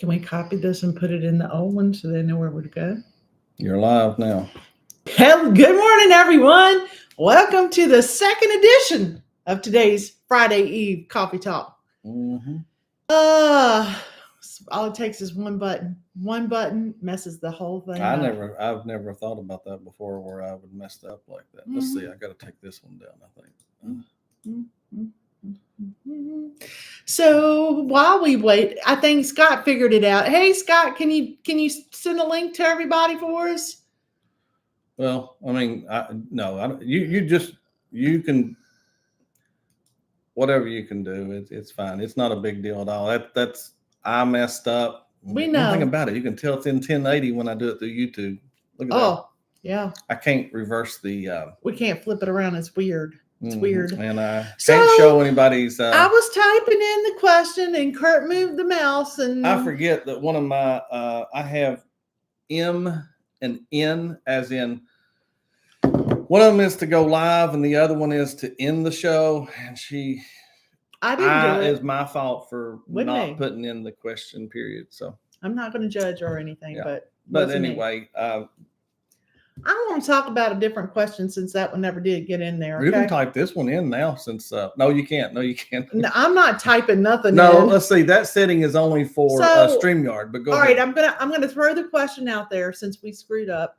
Can we copy this and put it in the old one so they know where to go? You're live now. Hell, good morning, everyone. Welcome to the second edition of today's Friday Eve Coffee Talk. Mm-hmm. All it takes is one button. One button messes the whole thing up. I've never thought about that before, where I would mess up like that. Mm-hmm. Let's see. I got to take this one down, I think. So while we wait, I think Scott figured it out. Hey, Scott, can you send a link to everybody for us? Well, I mean, you can, whatever you can do, it's fine. It's not a big deal at all. I messed up. We know. One thing about it, you can tell it's in 1080 when I do it through YouTube. Look at that. Oh, yeah. I can't reverse the. We can't flip it around. It's weird. It's weird. And I can't show anybody's. I was typing in the question and Curt moved the mouse. And I forget that one of my, I have M and N as in, one of them is to go live and the other one is to end the show. And I didn't do it. It's my fault for not putting in the question period. So I'm not going to judge or anything, yeah. but anyway, I want to talk about a different question since that one never did get in there. Okay? You can type this one in now since no, you can't. No, I'm not typing nothing. No, in. Let's see. That setting is only for StreamYard. But go ahead. All right, I'm gonna throw the question out there since we screwed up.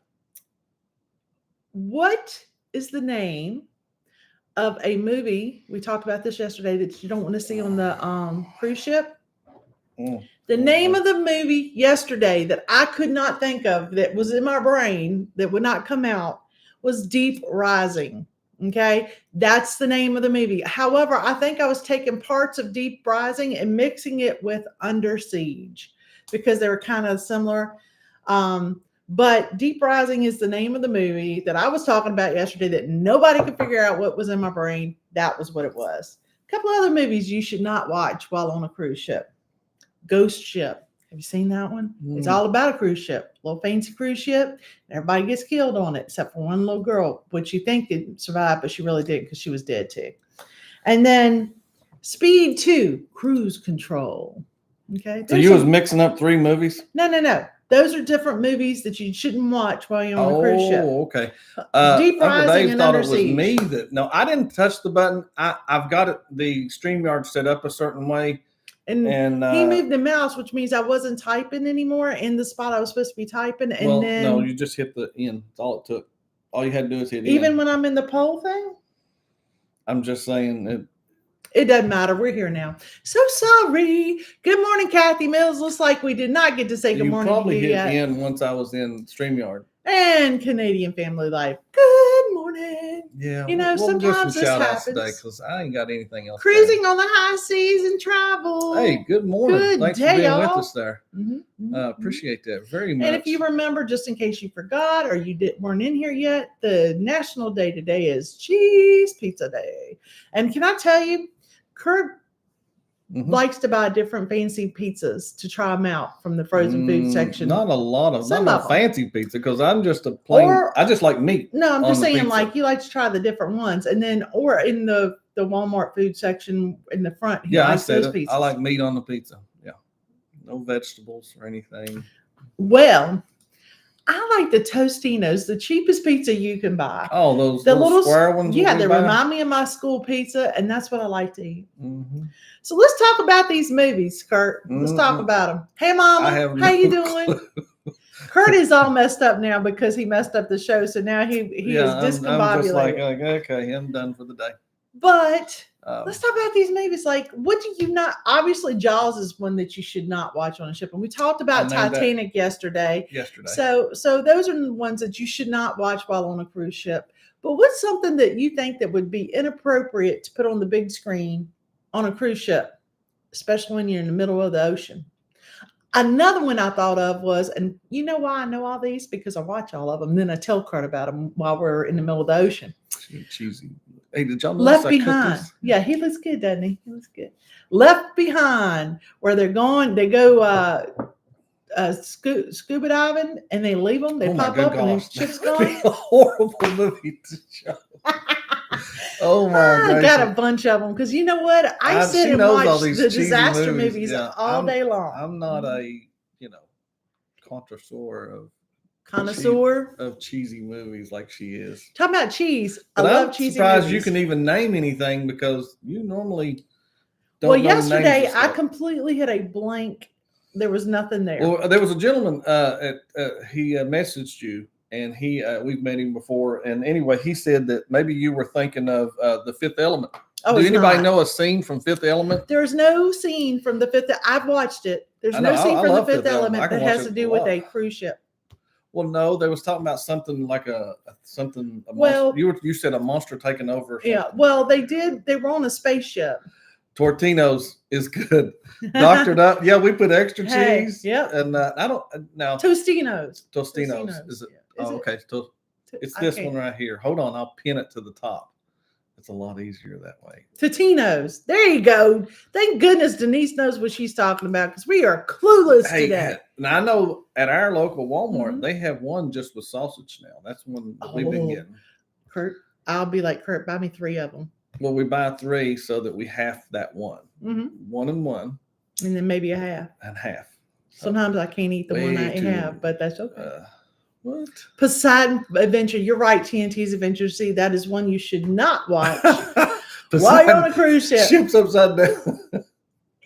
What is the name of a movie? We talked about this yesterday that you don't want to see on the cruise ship. The name of the movie yesterday that I could not think of, that was in my brain, that would not come out, was Deep Rising. Okay, that's the name of the movie. However, I think I was taking parts of Deep Rising and mixing it with Under Siege because they were kind of similar. But Deep Rising is the name of the movie that I was talking about yesterday that nobody could figure out what was in my brain. That was what it was. A couple other movies you should not watch while on a cruise ship. Ghost Ship. Have you seen that one? It's all about a cruise ship, a little fancy cruise ship. And everybody gets killed on it except for one little girl, which you think didn't survive, but she really did because she was dead too. And then Speed 2, Cruise Control. Okay. So you was mixing up three movies? No. Those are different movies that you shouldn't watch while you're on a cruise ship. Oh, okay. Deep Rising and Under Siege. It was me that. No, I didn't touch the button. I've got it, the StreamYard set up a certain way. And he moved the mouse, which means I wasn't typing anymore in the spot I was supposed to be typing. And then no, you just hit the end. That's all it took. All you had to do is hit even end. When I'm in the poll thing? I'm just saying it doesn't matter. We're here now. So sorry. Good morning, Kathy Mills. Looks like we did not get to say good morning. You probably hit end once I was in StreamYard. And Canadian Family Life. Good morning. Yeah. We'll sometimes this happens. Today because I ain't got anything else. Cruising on the high seas and travel. Hey, good morning. Good Thanks day, for being y'all. with us there. Appreciate that very much. And if you remember, just in case you forgot or you weren't in here yet, the national day today is Cheese Pizza Day. And can I tell you, Curt likes to buy different fancy pizzas to try them out from the frozen food section. Not a lot of them. Not fancy pizza because I'm just a plain. I just like meat. No, I'm just saying, like you like to try the different ones, and then or in the Walmart food section in the front. I said it. I like meat on the pizza. Yeah, no vegetables or anything. Well, I like the Tostinos, the cheapest pizza you can buy. Oh, those little square ones. Yeah, they remind me of my school pizza, and that's what I like to eat. So let's talk about these movies, Curt. Let's talk about them. Hey, Mama, how you doing? Curt is all messed up now because he messed up the show, so now he is discombobulated. I'm just like, okay, I'm done for the day. But let's talk about these movies. Like, what do you not? Obviously, Jaws is one that you should not watch on a ship, and we talked about Titanic yesterday. So those are the ones that you should not watch while on a cruise ship. But what's something that you think that would be inappropriate to put on the big screen on a cruise ship, especially when you're in the middle of the ocean? Another one I thought of was, and you know why I know all these? Because I watch all of them. Then I tell Curt about them while we're in the middle of the ocean. Cheesy. Hey, did y'all Left Behind? Yeah, he looks good, doesn't he? He looks good. Left Behind, where they go scuba diving and they leave them. They pop up and the ship's gone. A horrible movie to show. Oh my god! I got a bunch of them because you know what? I sit and watch the disaster movies all day long. I'm not a Connoisseur. of cheesy movies like she is. Talk about cheese. But I love I'm cheesy surprised movies. you can even name anything because you normally don't Well, know the names of yesterday I stuff. completely had a blank. There was nothing there. Well, there was a gentleman. He messaged you, and we've met him before. And anyway, he said that maybe you were thinking of The Fifth Element. Oh, Do it's anybody not. know a scene from Fifth Element? There's no scene from the Fifth. I've watched it. There's no scene from the Fifth Element that has to do with a cruise ship. Well, no, they was talking about something like monster. Well, you said a monster taking over. Or yeah. Well, they did. They were on a spaceship. Tortino's is good. Doctored up. Yeah, we put extra cheese. Yep. And I don't now. Tostinos. Is it? Okay. It's this one right here. Hold on, I'll pin it to the top. It's a lot easier that way. Totino's. There you go. Thank goodness Denise knows what she's talking about because we are clueless today. Now I know at our local Walmart they have one just with sausage now. That's one that we've been getting. Kurt, I'll be like, Kurt, buy me 3 of them. Well, we buy 3 so that we half that one. Mm-hmm. 1 and 1. And then maybe a half. And half. Sometimes I can't eat the one I have, but that's okay. What? Poseidon Adventure. You're right, TNT's Adventure. See, that is one you should not watch while you're on a cruise ship. Ship's upside down.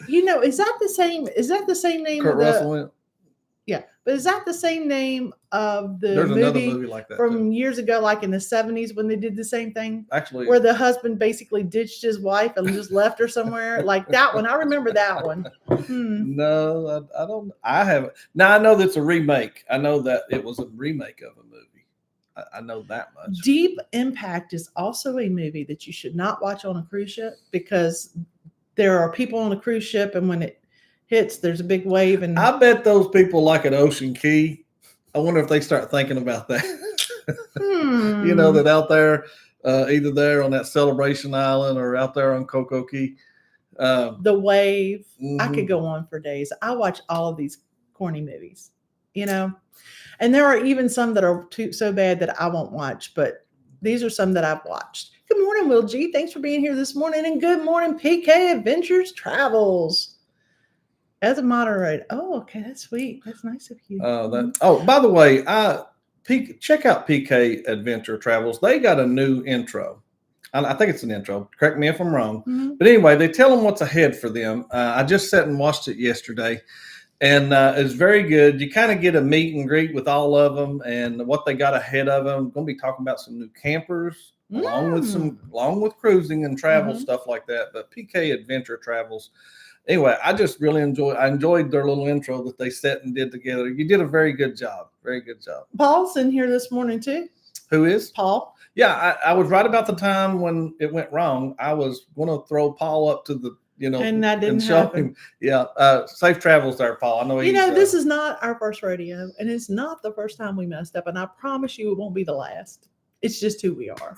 Is that the same? Is that the same name? Kurt Russell went. Yeah, but is that the same name of the There's another movie like that from years ago, like in the 70s when they did the same thing? Actually, where the husband basically ditched his wife and just left her somewhere. Like that one. I remember that one. No, I don't. I haven't. Now I know that's a remake. I know that it was a remake of a movie. I know that much. Deep Impact is also a movie that you should not watch on a cruise ship because there are people on a cruise ship, and when it hits, there's a big wave. And I bet those people like at Ocean Key. I wonder if they start thinking about that. That out there, either there on that Celebration Island or out there on Cocoa Key. The wave. I could go on for days. I watch all of these corny movies, and there are even some that are so bad that I won't watch, but these are some that I've watched. Good morning, Will G. Thanks for being here this morning, and good morning, PK Adventures Travels. As a moderator. Oh, okay. That's sweet. That's nice of you. By the way, check out PK Adventure Travels. They got a new intro. I think it's an intro. Correct me if I'm wrong. Mm-hmm. But anyway, they tell them what's ahead for them. I just sat and watched it yesterday, and it's very good. You kind of get a meet and greet with all of them and what they got ahead of them. Going to be talking about some new campers, along with cruising and travel stuff like that. But PK Adventure Travels. Anyway, I just really enjoyed their little intro that they set and did together. You did a very good job. Very good job. Paul's in here this morning too. Who is? Paul. Yeah, I was right about the time when it went wrong. I was going to throw Paul up to the, and that didn't happen. Him. Yeah, safe travels there, Paul. I know this is not our first rodeo, and it's not the first time we messed up, and I promise you it won't be the last. It's just who we are.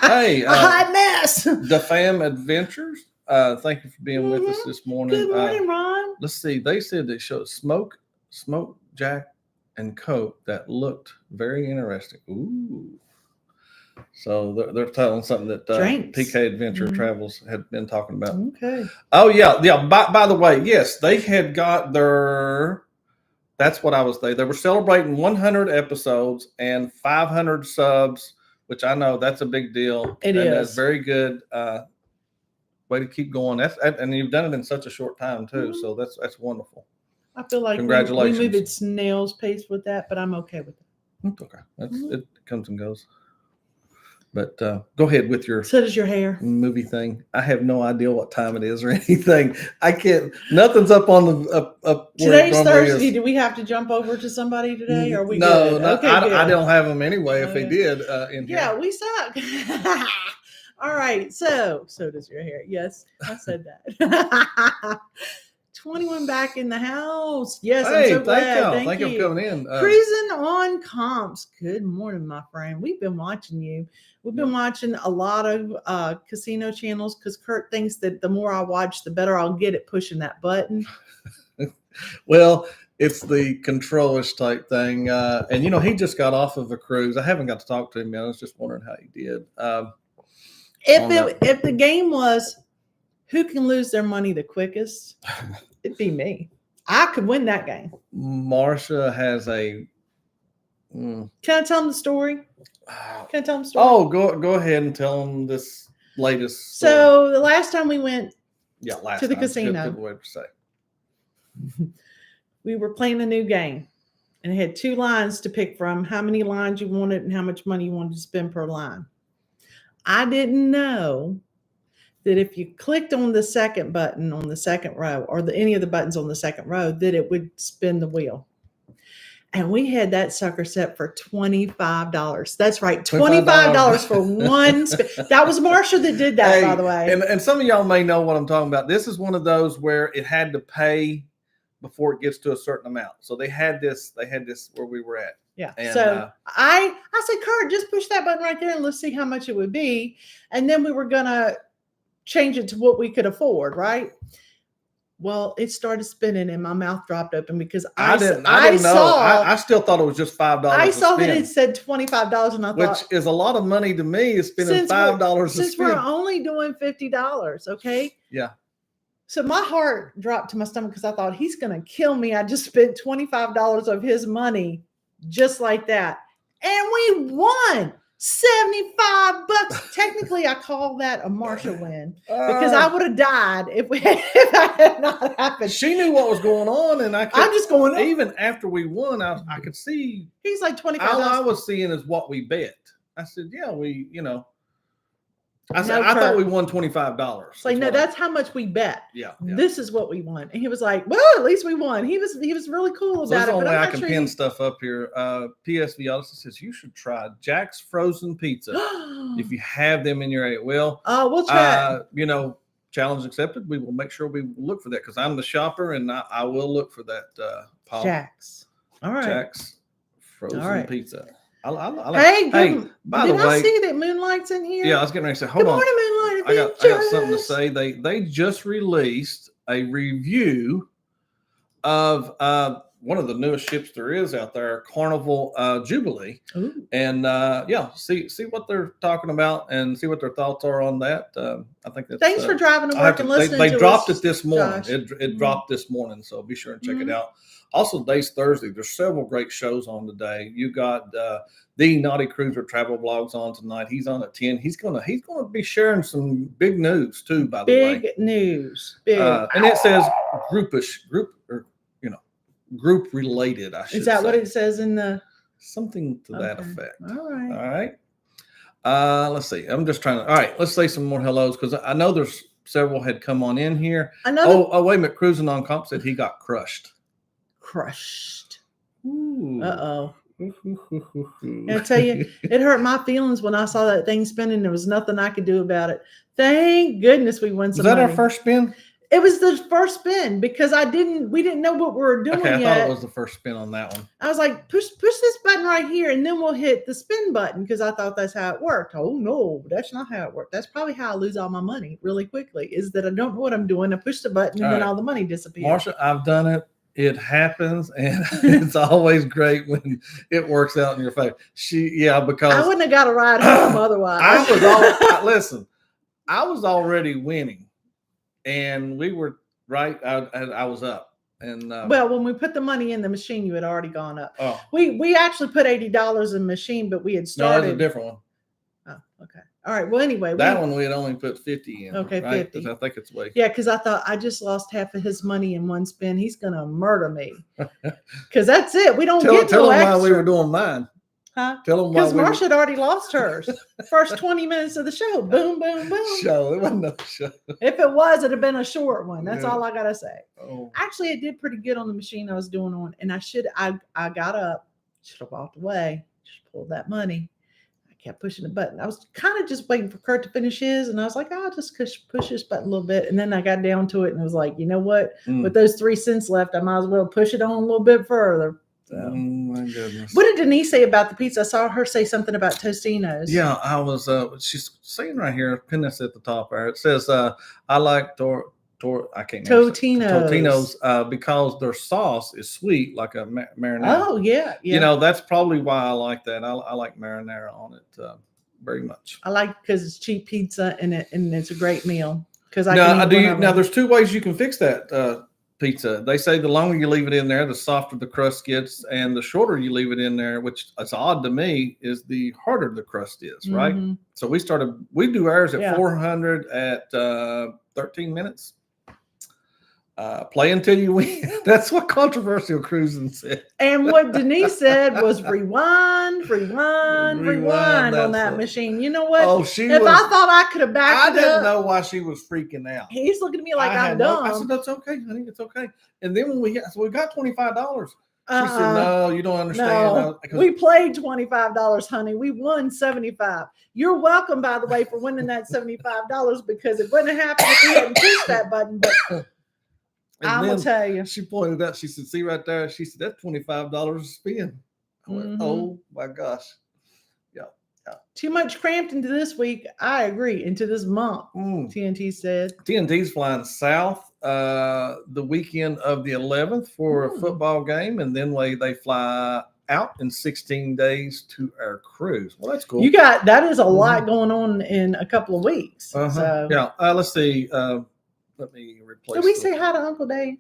Hey, a hot mess. The Fam Adventures. Thank you for being with us this morning. Good morning, Ron. Let's see. They said they showed Smoke, Jack, and Coke that looked very interesting. Ooh. So they're telling something that PK Adventure Travels had been talking about. Okay. Oh, yeah. By the way, yes, they had got their. That's what I was saying. They were celebrating 100 episodes and 500 subs, which I know that's a big deal. It is. That's very good. Way to keep going. And you've done it in such a short time too. So that's wonderful. I feel like congratulations. we moved at snail's pace with that, but I'm okay with it. It's okay. It comes and goes. But go ahead with your. So does your hair. Movie thing. I have no idea what time it is or anything. I can't. Nothing's up on the. Today's Thursday. Do we have to jump over to somebody today? Or are we good? No. Okay, I don't have them anyway. If they did, in here. Yeah, we suck. All right. So does your hair. Yes, I said that. 21 back in the house. Yes, hey, I'm so glad. Thank you for coming in. Cruising on comps. Good morning, my friend. We've been watching you. We've been watching a lot of casino channels because Kurt thinks that the more I watch, the better I'll get at pushing that button. Well, it's the control-ish type thing. And, he just got off of a cruise. I haven't got to talk to him yet. I was just wondering how he did. If the game was who can lose their money the quickest, it'd be me. I could win that game. Marsha has a. Can I tell them the story? Can I tell them the story? Oh, go ahead and tell them this latest story. So the last time we went to the casino, Good way to say. We were playing a new game, and it had 2 lines to pick from, how many lines you wanted and how much money you wanted to spend per line. I didn't know that if you clicked on the second button on the second row, or any of the buttons on the second row, that it would spin the wheel. And we had that sucker set for $25. That's right, $25 for one spin. That was Marsha that did that, by the way. And some of y'all may know what I'm talking about. This is one of those where it had to pay before it gets to a certain amount. So they had this where we were at. Yeah. And, so I said, Curt, just push that button right there and let's see how much it would be. And then we were gonna change it to what we could afford, right? Well, it started spinning and my mouth dropped open because I didn't know. I still thought it was just $5. I saw that it said $25, and I thought, which is a lot of money to me. Is spending $5 a spin. Since we're only doing $50, okay? Yeah. So my heart dropped to my stomach because I thought, he's going to kill me. I just spent $25 of his money just like that, and we won. $75. Technically, I call that a Marsha win because I would have died if that had not happened. She knew what was going on, and I'm just going. Even after we won, I could see. He's like $25. All I was seeing is what we bet. I said, "Yeah, we, I said, No, I thought we won $25. It's like, no, that's how much we bet. Yeah. This is what we won. And he was like, well, at least we won. He was really cool about it. There's only way I can pin stuff up here. PSV also says you should try Jack's frozen pizza if you have them in your area. Well, we'll try. Challenge accepted. We will make sure we look for that because I'm the shopper and I will look for that. Paul. Jack's. All right. Jack's frozen pizza. I like, hey, by the way, I see that Moonlight's in here? Yeah, I was getting ready to say, hold on. Good morning, Moonlight. I got something to say. They just released a review of one of the newest ships there is out there, Carnival Jubilee. Ooh. And see what they're talking about and see what their thoughts are on that. I think that's thanks for driving to work and listening to They dropped us, it this morning. Josh. It dropped this morning, so be sure and check it out. Also, today's Thursday. There's several great shows on today. You got the Naughty Cruiser Travel Vlogs on tonight. He's on at 10. He's gonna be sharing some big news too. By the way, big news. Big. And it says group related. I should. Is that say. what it says in the? Something to that effect. All right. All right. Let's see. I'm just trying to. All right. Let's say some more hellos because I know there's several had come on in here. Oh, wait a minute. Cruising on Comp said he got crushed. Ooh. Uh-oh. I tell you, it hurt my feelings when I saw that thing spinning. There was nothing I could do about it. Thank goodness we won some money. Was that our first spin? It was the first spin because we didn't know what we were doing yet. I thought it was the first spin on that one. I was like, push this button right here and then we'll hit the spin button because I thought that's how it worked. Oh no, that's not how it worked. That's probably how I lose all my money really quickly is that I don't know what I'm doing. I push the button and then all the money disappears. Marsha, I've done it. It happens, and it's always great when it works out in your favor. Because I wouldn't have got a ride home otherwise. Listen, I was already winning, and we were right. I was up, and well, when we put the money in the machine, you had already gone up. Oh, we actually put $80 in the machine, but we had started. No, that's a different one. Oh, okay. All right. Well, anyway, that one we had only put 50 in. Okay, right? 50. I think it's way. Yeah, because I thought I just lost half of his money in one spin. He's gonna murder me. Because that's it. We don't get tell no him extra. why we were doing mine. Huh? Tell him why. Because Marsha had already lost hers. First 20 minutes of the show. Boom, boom, boom. Show. It wasn't no show. If it was, it'd have been a short one. That's all I gotta say. Oh. Actually, it did pretty good on the machine I was doing on, and I got up, should have walked away, just pulled that money. Kept pushing the button. I was kind of just waiting for Curt to finish his, and I was like, I'll just push this button a little bit. And then I got down to it, and it was like, you know what? With those 3 cents left, I might as well push it on a little bit further. So. Oh my goodness! What did Denise say about the pizza? I saw her say something about Tostinos. Yeah, I was. She's saying right here, pin this at the top there. It says, "I like Totino's because their sauce is sweet, like a marinara." Oh yeah. That's probably why I like that. I like marinara on it very much. I like because it's cheap pizza and it's a great meal. Because now there's 2 ways you can fix that. pizza. They say the longer you leave it in there, the softer the crust gets, and the shorter you leave it in there, which is odd to me, is the harder the crust is, right? Mm-hmm. So we do ours at Yeah. 400 at 13 minutes. Play until you win. That's what Controversial Cruising said. And what Denise said was rewind on that machine. You know what? Oh, I thought I could have backed I it didn't up, know why she was freaking out. he's looking at me like I'm I dumb. said, that's okay, honey. It's okay. And then when we got $25. She said, no, you don't understand. No, we played $25, honey. We won $75. You're welcome, by the way, for winning that $75 because it wouldn't have happened if we hadn't pushed that button. But I'm going to tell you. She pointed out, she said, see right there. She said, that's $25 to spend. I went, oh my gosh. Yeah. Too much cramped into this week. I agree. Into this month, TNT said. TNT's flying south the weekend of the 11th for a football game, and then they fly out in 16 days to our cruise. Well, that's cool. That is a lot going on in a couple of weeks. So. Yeah. Let's see. Let me replace. Did we say hi to Uncle Dave?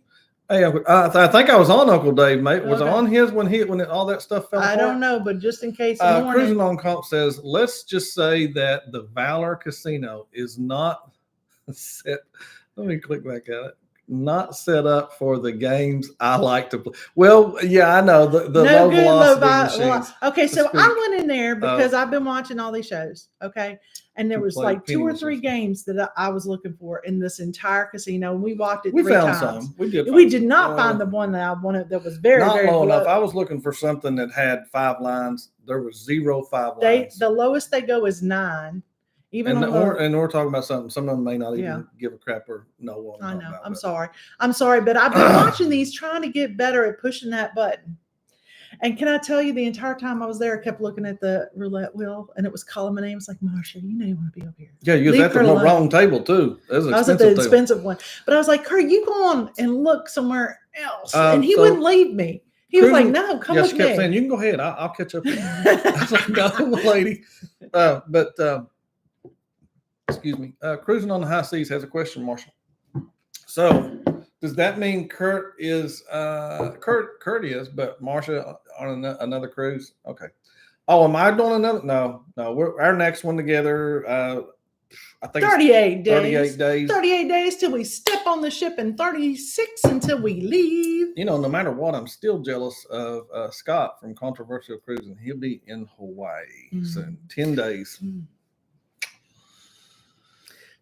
Hey, I think I was on Uncle Dave, mate. Was I on his when all that stuff fell apart? I don't know, but just in case. Cruising on Comp says, let's just say that the Valor Casino is not set. Let me click back at it. Not set up for the games I like to play. Well, yeah, I know the low velocity machines. Okay, so I went in there because I've been watching all these shows. Okay, and there was like 2 or 3 games that I was looking for in this entire casino. We walked it 3 times. Some. We did. We did not find the one that I wanted. That was very low enough. I was looking for something that had 5 lines. There was 0 5 lines. The lowest they go is 9. And we're talking about something. Some of them may not even give a crap or know what I know. I'm sorry, but I've been watching these, trying to get better at pushing that button. And can I tell you, the entire time I was there, I kept looking at the roulette wheel, and it was calling my name. It's like, Marsha, you know you want to be over here. Yeah, you was at the wrong table too. I was at the expensive one, but I was like, Curt, you go on and look somewhere else, and he wouldn't leave me. He was like, no, come with me. She kept saying, you can go ahead. I'll catch up with you. I was like, no, lady. Excuse me. Cruising on the High Seas has a question, Marshall. So, does that mean Curt is, but Marsha on another cruise? Okay. Oh, am I doing another? No. We're our next one together. I think 38 days. 38 days. 38 days till we step on the ship, and 36 until we leave. You know, no matter what, I'm still jealous of Scott from Controversial Cruising. He'll be in Hawaii soon. 10 days.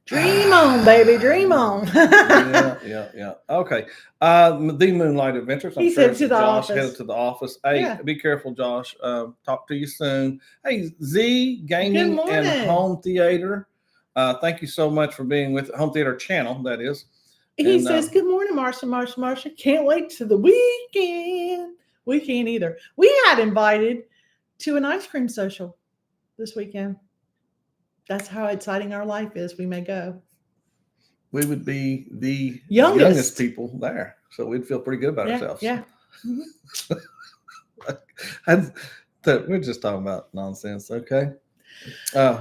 Dream on, baby, dream on. Yeah. Okay. The Moonlight Adventures. He said to the office. Headed to the office. Hey, be careful, Josh. Talk to you soon. Hey, Z Gaming and Home Theater. Thank you so much for being with Home Theater Channel. That is. He says, "Good morning, Marsha. Can't wait to the weekend. We can't either. We had invited to an ice cream social this weekend. That's how exciting our life is. We may go. We would be the youngest people there, so we'd feel pretty good about ourselves. Yeah. We're just talking about nonsense, okay?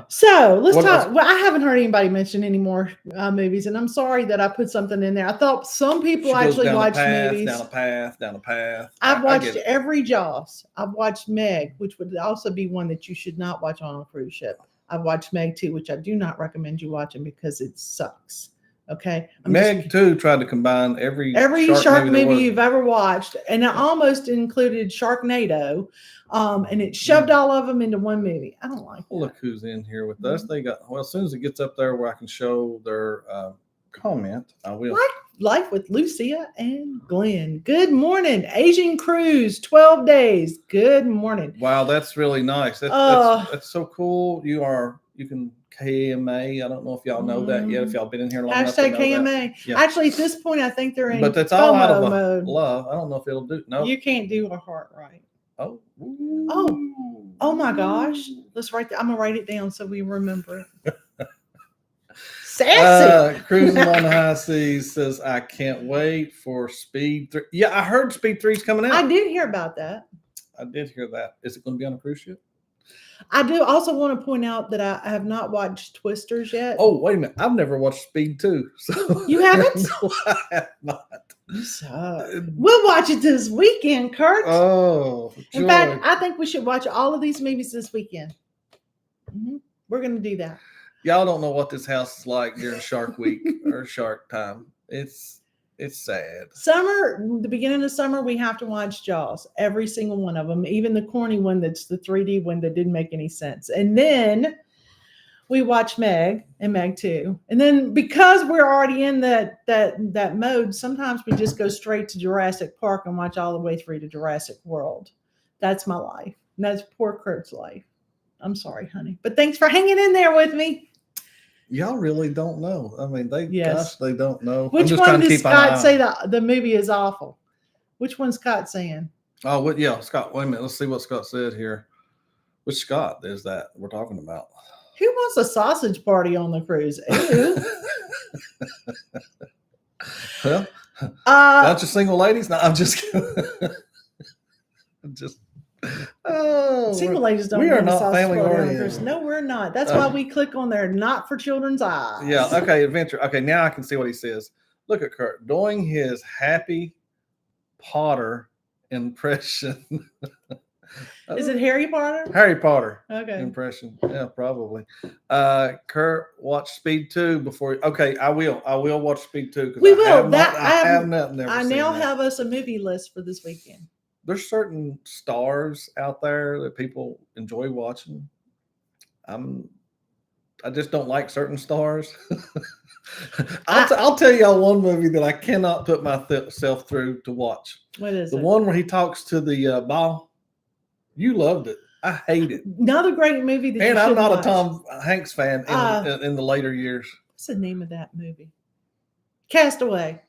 So let's talk. Well, I haven't heard anybody mention any more movies, and I'm sorry that I put something in there. I thought some people actually watched movies. Down a path. I've watched every Jaws. I've watched Meg, which would also be one that you should not watch on a cruise ship. I've watched Meg 2, which I do not recommend you watching because it sucks. Okay. Meg 2 tried to combine every shark movie you've ever watched, and it almost included Sharknado, and it shoved all of them into one movie. I don't like that. Look who's in here with us. They got, as soon as it gets up there where I can show their comment, I will. Life with Lucia and Glenn. Good morning. Asian cruise, 12 days. Good morning. Wow, that's really nice. That's so cool. You can KMA. I don't know if y'all know that yet. If y'all been in here long enough to know KMA. Yeah. Actually, at this point, I think they're in. But that's all out of mode. Love. I don't know if it'll do. No, you can't do a heart right. Oh. Oh my gosh. Let's write that. I'm gonna write it down so we remember it. Sassy. Cruising on the High Seas says, I can't wait for Speed 3. Yeah, I heard Speed 3 is coming out. I did hear about that. I did hear that. Is it going to be on a cruise ship? I do also want to point out that I have not watched Twisters yet. Oh, wait a minute. I've never watched Speed 2. So you haven't? No, I have not. You suck. We'll watch it this weekend, Kurt. Oh, in fact, I think we should watch all of these movies this weekend. We're going to do that. Y'all don't know what this house is like during Shark Week or Shark Time. It's sad. The beginning of summer, we have to watch Jaws. Every single one of them, even the corny one that's the 3D one that didn't make any sense. And then we watch Meg and Meg 2. And then because we're already in that mode, sometimes we just go straight to Jurassic Park and watch all the way through to Jurassic World. That's my life. And that's poor Kurt's life. I'm sorry, honey. But thanks for hanging in there with me. Y'all really don't know. I mean, Yes. they don't know. Which one does Scott say the movie is awful? Which one's Scott saying? Oh, yeah, Scott. Wait a minute. Let's see what Scott said here. Which Scott is that we're talking about? Who wants a sausage party on the cruise? Ew. Well, bunch of single ladies. No, I'm just kidding. Single ladies don't. We are not family oriented. No, we're not. That's why we click on there. Not for children's eyes. Yeah. Okay. Adventure. Okay. Now I can see what he says. Look at Kurt doing his Happy Potter impression. Is it Harry Potter? Harry Potter. Okay. Impression. Yeah, probably. Kurt, watch Speed 2 before. Okay, I will watch Speed 2. We will. I have nothing. I now have us a movie list for this weekend. There's certain stars out there that people enjoy watching. I just don't like certain stars. I'll tell y'all one movie that I cannot put myself through to watch. What is the it? one where he talks to the ball? You loved it. I hate it. Another great movie that and you I'm not watch. a Tom Hanks fan in the later years. What's the name of that movie? Castaway.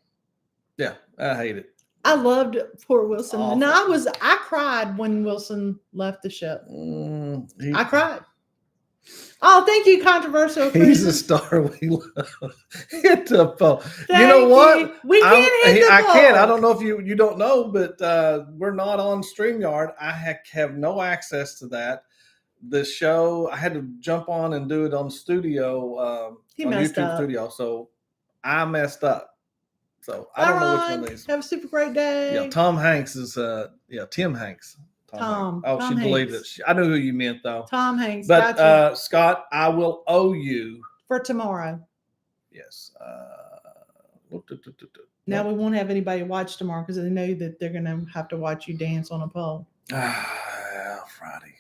Yeah, I hate it. I loved poor Wilson. Awful. No, I cried when Wilson left the ship. I cried. Oh, thank you, controversial. He's a star we love. Hit the ball. You know what? We can't hit the ball. I can't. I don't know if you don't know, but we're not on StreamYard. I have no access to that. The show, I had to jump on and do it on Studio, on YouTube Studio. So I messed up. So I don't know which one of these. Have a super great day. Yeah, Tom Hanks is Tim Hanks. Tom. Oh, Tom she believed it. I knew who you meant though. Tom Hanks. But gotcha. Scott, I will owe you for tomorrow. Yes. Now we won't have anybody watch tomorrow because they know that they're going to have to watch you dance on a pole. Friday.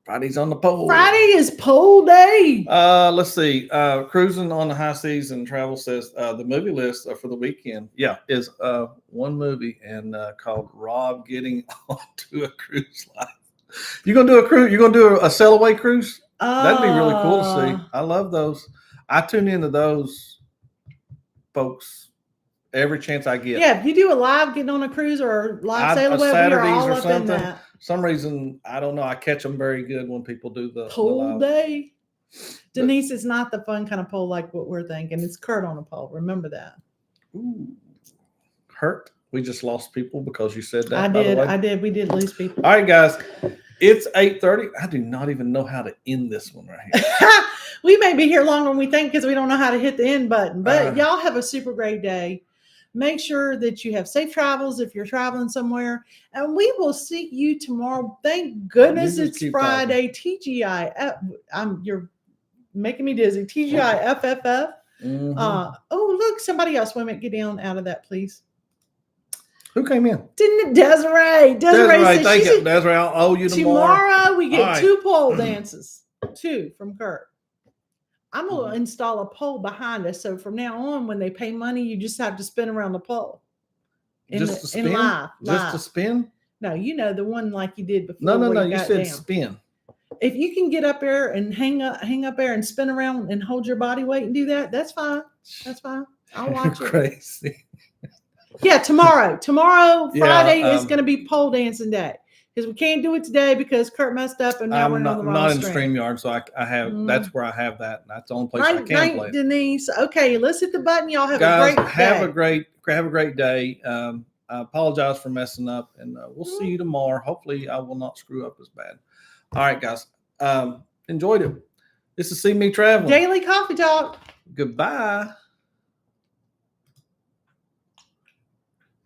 Friday's on the pole. Friday is pole day. Let's see. Cruising on the High Seas and Travel says the movie list for the weekend. Yeah, is one movie and called Rob Getting Onto a Cruise Line. You gonna do a cruise? You gonna do a sail away cruise? That'd be really cool to see. I love those. I tune into those folks every chance I get. Yeah, if you do a live getting on a cruise or live sail away, we are all up in that. Some reason, I don't know. I catch them very good when people do the pole day. Denise, it's not the fun kind of pole like what we're thinking. It's Kurt on a pole. Remember that. Ooh. Hurt. We just lost people because you said that. I did. We did lose people. All right, guys. It's 8:30. I do not even know how to end this one right here. We may be here longer than we think because we don't know how to hit the end button. But y'all have a super great day. Make sure that you have safe travels if you're traveling somewhere. And we will see you tomorrow. Thank goodness it's Friday. TGIF. You're making me dizzy. TGIFFF. Oh, look, somebody else. Wait a minute. Get down out of that, please. Who came in? Didn't it? Desiree. Thank you. Desiree, I'll owe you tomorrow. Tomorrow we get 2 pole dances. 2 from Kurt. I'm going to install a pole behind us. So from now on, when they pay money, you just have to spin around the pole. Just to spin? Just to spin? No, you know, the one like you did before. No. You said spin. If you can get up there and hang up there and spin around and hold your body weight and do that, that's fine. That's fine. I'll watch it. Crazy. Yeah, tomorrow. Friday is going to be pole dancing day. Because we can't do it today because Kurt messed up and now we're on the wrong not in stream. StreamYard, so I have that's where I have that. That's the only place I can play it. Denise. Okay, let's hit the button. Y'all have Guys, a great day. Have a great day. I apologize for messing up, and we'll see you tomorrow. Hopefully, I will not screw up as bad. All right, guys. Enjoyed it. This is CME Traveling. Daily Coffee Talk. Goodbye.